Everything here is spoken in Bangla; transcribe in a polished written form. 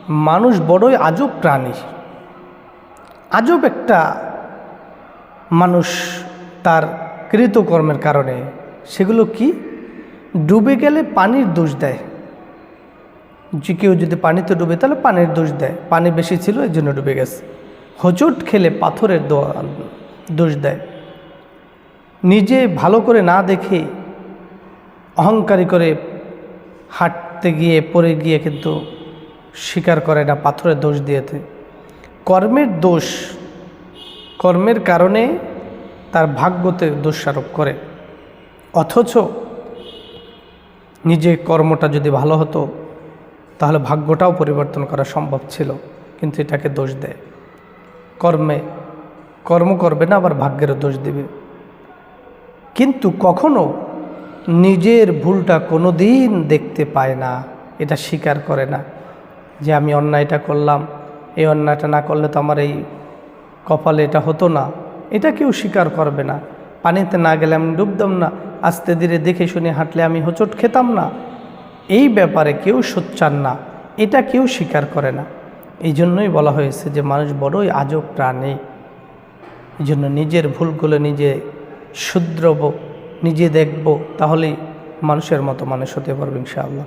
মানুষ বড়ই আজব প্রাণী। আজব একটা মানুষ তার কৃতকর্মের কারণে। সেগুলো কি? ডুবে গেলে পানির দোষ দেয়। যে কেউ যদি পানিতে ডুবে তাহলে পানির দোষ দেয়, পানি বেশি ছিল এই জন্য ডুবে গেছে। হোঁচট খেলে পাথরের দোষ দেয়। নিজে ভালো করে না দেখে অহংকারী করে হাঁটতে গিয়ে পড়ে গিয়ে কিন্তু স্বীকার করে না, পাথরের দোষ দিয়েছে। কর্মের দোষ, কর্মের কারণে তার ভাগ্যতে দোষারোপ করে। অথচ নিজে কর্মটা যদি ভালো হতো তাহলে ভাগ্যটাও পরিবর্তন করা সম্ভব ছিল, কিন্তু এটাকে দোষ দেয়। কর্ম করবে না, আবার ভাগ্যেরও দোষ দিবে। কিন্তু কখনো নিজের ভুলটা কোনো দিন দেখতে পায় না, এটা স্বীকার করে না যে আমি অন্যায়টা করলাম, এই অন্যায়টা না করলে তো আমার এই কপালে এটা হতো না, এটা কেউ স্বীকার করবে না। পানিতে না গেলে আমি ডুবতাম না, আস্তে ধীরে দেখে শুনে হাঁটলে আমি হোঁচট খেতাম না। এই ব্যাপারে কেউ সোচ্চার না, এটা কেউ স্বীকার করে না। এই জন্যই বলা হয়েছে যে মানুষ বড়ই আজব প্রাণী। এই জন্য নিজের ভুলগুলো নিজে শুধরব, নিজে দেখব, তাহলেই মানুষের মতো মানুষ হতে পারবে ইনশাআল্লাহ।